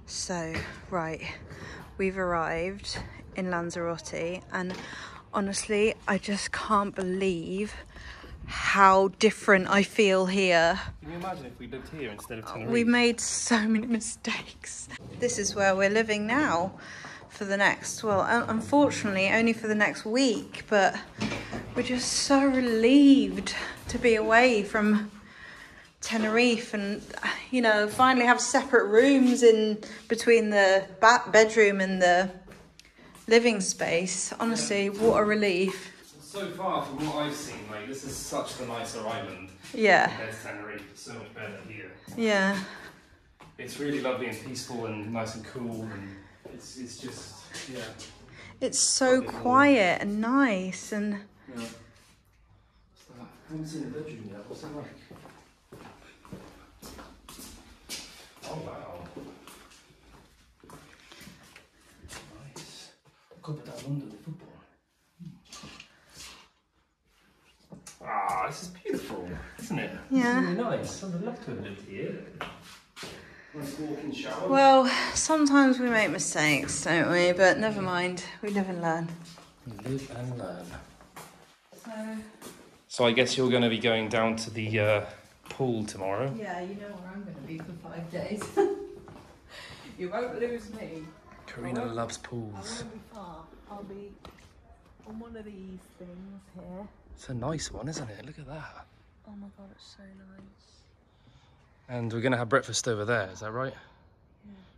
So, right, we've arrived in Lanzorote, and honestly, I just can't believe how different I feel here. Can you imagine if we lived here instead of Tenerife? We made so many mistakes. This is where we're living now for the next, well, unfortunately, only for the next week, but we're just so relieved to be away from Tenerife and, you know, finally have separate rooms in between the bedroom and the living space. Honestly, what a relief. So far from what I've seen, like, this is such the nicer island. Yeah. Compared to Tenerife, it's so much better here. Yeah. It's really lovely and peaceful and nice and cool, and it's just, yeah. It's so quiet and nice and... Yeah. What's that? I haven't seen the bedroom yet. What's that like? Oh wow. Nice. I could put that under the football. Ah, this is beautiful, isn't it? Yeah. It's really nice. I would love to have lived here. Nice walk-in shower. Well, sometimes we make mistakes, don't we? But never mind. We live and learn. Live and learn. So I guess you're going to be going down to the pool tomorrow. Yeah, you know where I'm going to be for 5 days. You won't lose me. Karina loves I pools. won't be far. I'll be on one of these things here. It's a nice one, isn't it? Look at that. Oh my god, it's so nice. And we're going to have breakfast over there, is that right?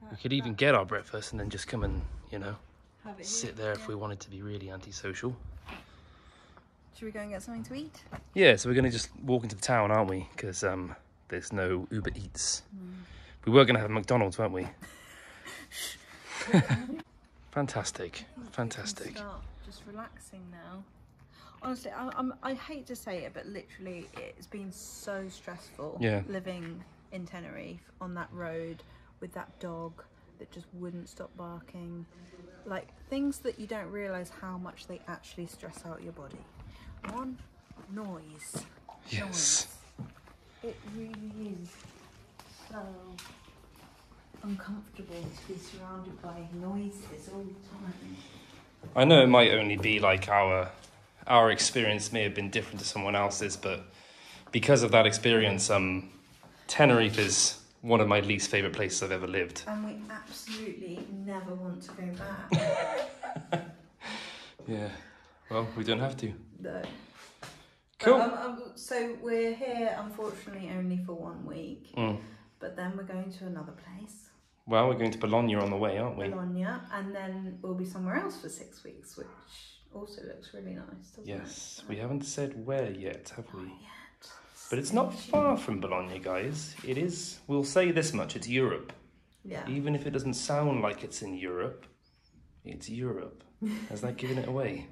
Yeah, We could even get our breakfast and then just come and, you know, have it sit there if we wanted to be really antisocial. Should we go and get something to eat? Yeah, so we're going to just walk into the town, aren't we? Because there's no Uber Eats. We were going to have McDonald's, weren't we? Fantastic, fantastic. Start just relaxing now. Honestly, I hate to say it, but literally it's been so stressful living in Tenerife on that road with that dog that just wouldn't stop barking. Like, things that you don't realise how much they actually stress out your body. One, noise. Yes. Noise. It really is so uncomfortable to be surrounded by noises all the time. I know it might only be like our experience may have been different to someone else's, but because of that experience, Tenerife is one of my least favourite places I've ever lived. And we absolutely never want to go back. Yeah, well, we don't have to. No. Cool. But, so we're here, unfortunately, only for 1 week. But then we're going to another place. Well, we're going to Bologna on the way, aren't we? Bologna, and then we'll be somewhere else for 6 weeks, which also looks really nice, doesn't it? Yes, we haven't said where yet, have we? Not yet. But it's not far from Bologna, guys. It is, we'll say this much, it's Europe. Yeah. Even if it doesn't sound like it's in Europe, it's Europe. Has that given it away?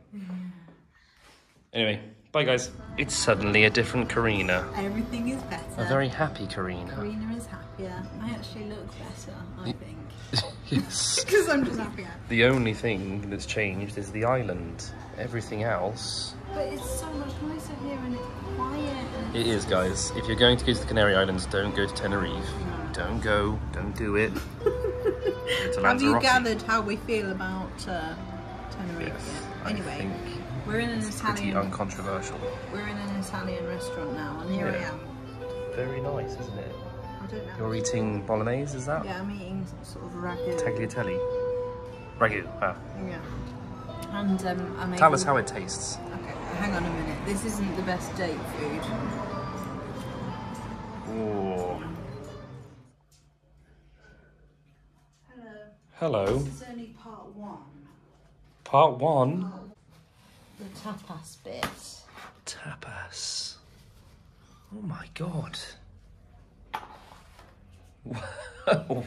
Anyway, bye guys. It's suddenly a different Karina. Everything is better. A very happy Karina. Karina is happier. I actually look better, I think. Yes. Because I'm just happier. The only thing that's changed is the island. Everything else... But it's so much nicer here and it's quiet. And It is, guys. If you're going to go to the Canary Islands, don't go to Tenerife. Don't go. Don't do it. Have you gathered how we feel about Tenerife? Yes. Yet? Anyway, I think we're in an it's pretty Italian. uncontroversial. We're in an Italian restaurant now, and here I am. Very nice, isn't it? I don't know. You're eating bolognese, is that? Yeah, I'm eating sort of ragu. Tagliatelle. Ragu. Ah. Yeah. And I'm Tell us how it tastes. Okay, hang on a minute. This isn't the best date food. Oh. Hello. Hello. This is only part 1. Part 1. The tapas bit. Tapas. Oh my god.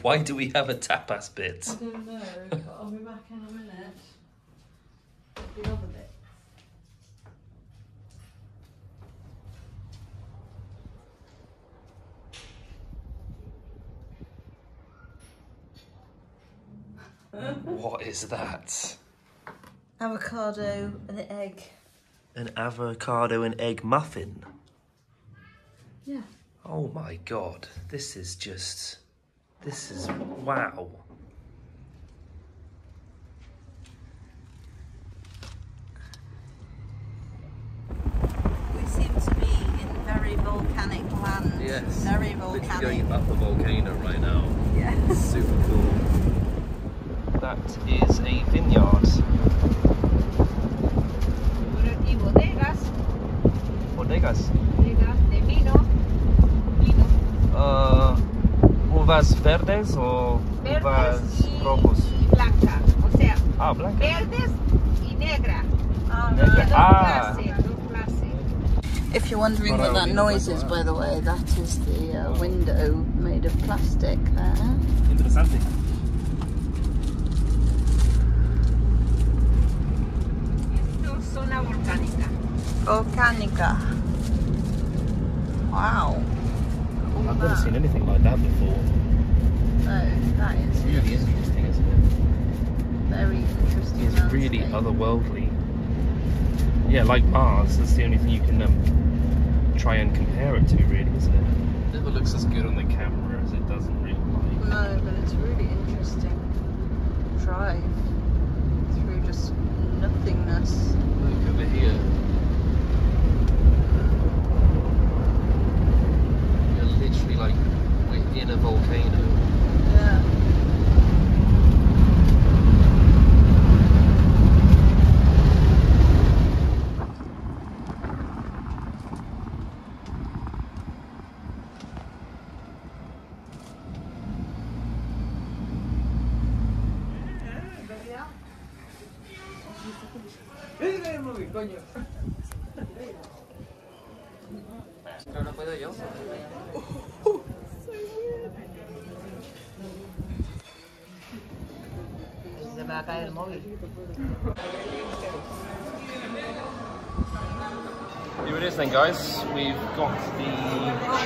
Why do we have a tapas bit? I don't know, but I'll be back in a minute. The other bit. What is that? Avocado and egg. An avocado and egg muffin? Yeah. Oh my god, this is wow. volcanic land. Yes. Very Literally volcanic. going up a volcano right now. Yeah. Super cool. That is a vineyard. Y bodegas, Bodegas. bodegas de vino, Uvas verdes o uvas verdes rojos. y blanca. O sea, Ah, blanca. verdes y negra. Negra. Dos Ah. clases, dos clases. If you're wondering what that noise is, by the way, that is the window made of plastic there. Interesante. Esto es zona volcánica. Volcanica. Wow. All I've never that. seen anything like that before. No, that is Really interesting, isn't it? very interesting. It's really otherworldly. Yeah, like Mars, that's the only thing you can try and compare it to, really, isn't it? Never looks as good on the camera as it does in real life. No, but it's really interesting. Drive through just nothingness. Look over here. You're literally like, we're in a volcano. Yeah. Pero no puedo yo. Se me va a caer el móvil. Here it is then, guys. We've got the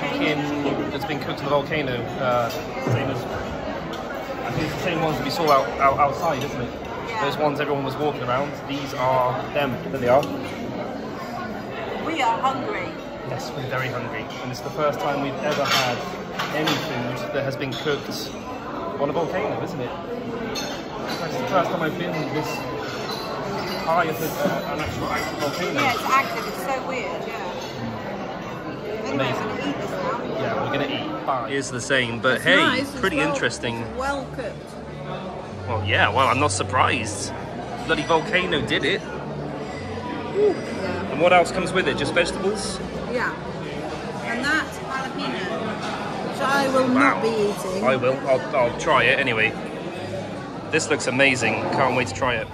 chicken that's been cooked in the volcano. Same as, I think it's the same ones that we saw outside, isn't it? Yeah. Those ones everyone was walking around. These are them. There they are. We are hungry. Yes, we're very hungry. And it's the first time we've ever had any food that has been cooked on a volcano, isn't it? That's the first time I've been this high up an actual volcano. Yeah, it's active. It's so weird. Yeah. Anyway, Amazing. I'm gonna eat this now. Yeah, we're gonna eat. Bye. It's the same, but It's hey, nice, it's pretty well- interesting. it's well cooked. Well, yeah, well, I'm not surprised. Bloody volcano did it. Yeah. And what else comes with it? Just vegetables? Yeah. And that's jalapeno, which I will not be eating. I will. I'll try it anyway. This looks amazing. Can't wait to try it.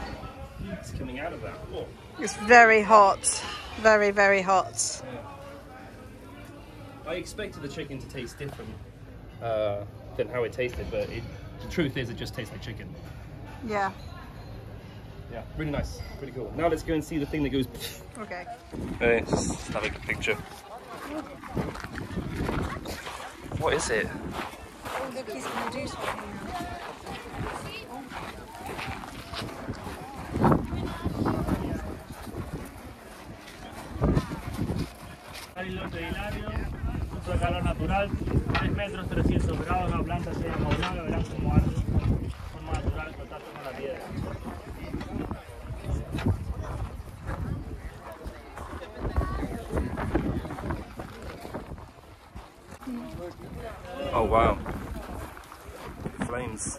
It's coming out of that. Oh. It's very hot. Very, very hot. I expected the chicken to taste different than how it tasted, but the truth is it just tastes like chicken. Yeah. Yeah, really nice. Pretty cool. Now let's go and see the thing that goes... Okay. Let's just have a picture. What is it? Oh, look, he's going to do something now. de calor natural, 3 metros 300 grados, la planta se llama blanca, verán cómo arde, forma natural, contacto con la piedra. Oh wow, flames.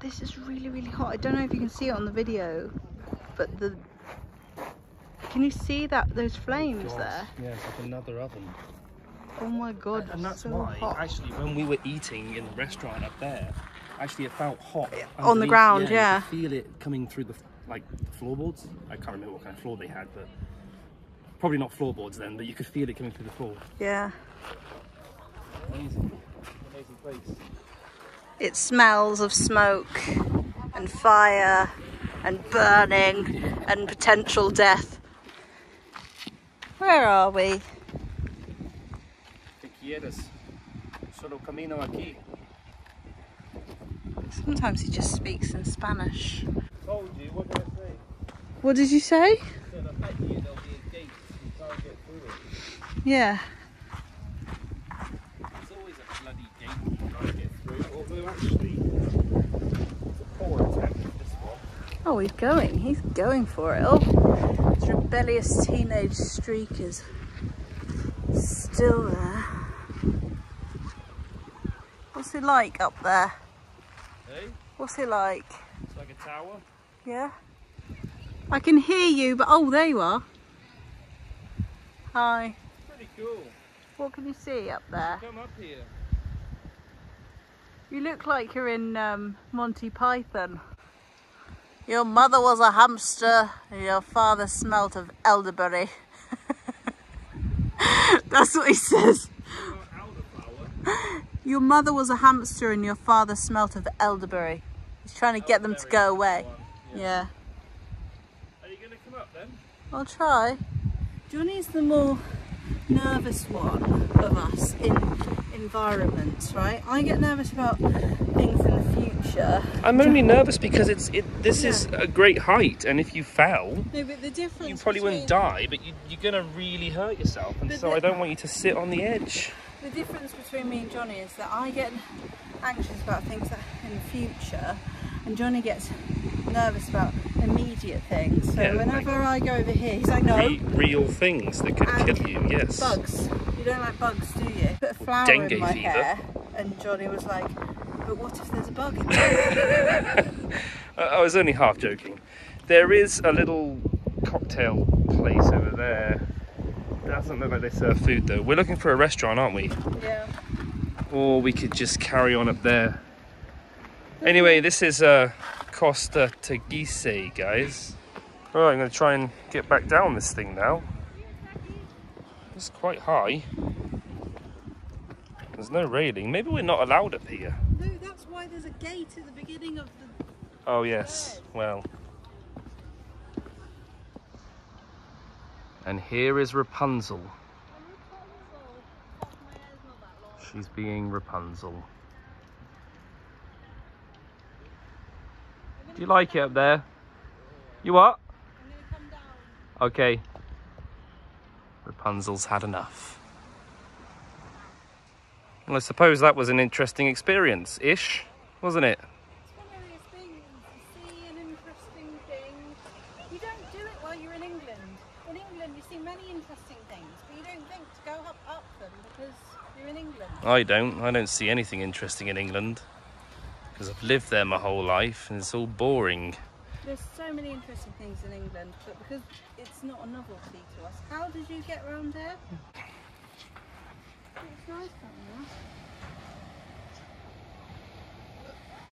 This is really, really hot. I don't know if you can see it on the video, but can you see those flames there? Yeah, it's like another oven. Oh my god, And that's so why, hot. actually, when we were eating in the restaurant up there, actually it felt hot. On the underneath. ground, You yeah. could feel it coming through the floorboards. I can't remember what kind of floor they had, but probably not floorboards then, but you could feel it coming through the floor. Yeah. Amazing. Amazing place. It smells of smoke and fire and burning and potential death. Where are we? ¿Qué quieres? Solo camino aquí. Sometimes he just speaks in Spanish. Told you, what did I say? What did you say? Said I Yeah. It's always a bloody gate to try to get through, although actually it's a poor attempt at this one. Oh, he's going for it. Oh, his rebellious teenage streak is still there. What's it like up there? Hey? What's it like? It's like a tower. Yeah? I can hear you, but oh, there you are. Hi. Pretty cool. What can you see up there? Come up here. You look like you're in Monty Python. Your mother was a hamster and your father smelt of elderberry. That's what he says. Your mother was a hamster and your father smelt of elderberry. He's trying to get them to go away. Yeah. Are you going to come up then? I'll try. Johnny's the more nervous one of us in environments, right? I get nervous about things in the future. I'm only nervous because this is a great height, and if you fell, No, but the difference you probably wouldn't die, but you're going to really hurt yourself, and so I don't want you to sit on the edge. The difference between me and Johnny is that I get anxious about things in the future, and Johnny gets nervous about immediate things. So Yeah, whenever I go over here, he's like, no. Real things that could kill you, yes. Bugs. You don't like bugs, do you? Put a flower Dengue in my fever. hair, and Johnny was like, but what if there's a bug in there? I was only half joking. There is a little cocktail place over there. Doesn't look like they serve food though. We're looking for a restaurant, aren't we? Yeah. Or we could just carry on up there. Anyway, this is Costa Teguise, guys. Right, I'm going to try and get back down this thing now. It's quite high. There's no railing. Maybe we're not allowed up here. No, that's why there's a gate at the beginning of the... Oh yes, well. And here is Rapunzel. She's being Rapunzel. Do you like it up there? You what? I'm going to come down. Okay. Rapunzel's had enough. Well, I suppose that was an interesting experience-ish, wasn't it? It's one of those things, you see an interesting thing. You don't do it while you're in England. In England you see many interesting things, but you don't think to go up them because you're in England. I don't see anything interesting in England. Because I've lived there my whole life and it's all boring. There's so many interesting things in England, but because it's not a novelty to us. How did you get around there? It's nice down there.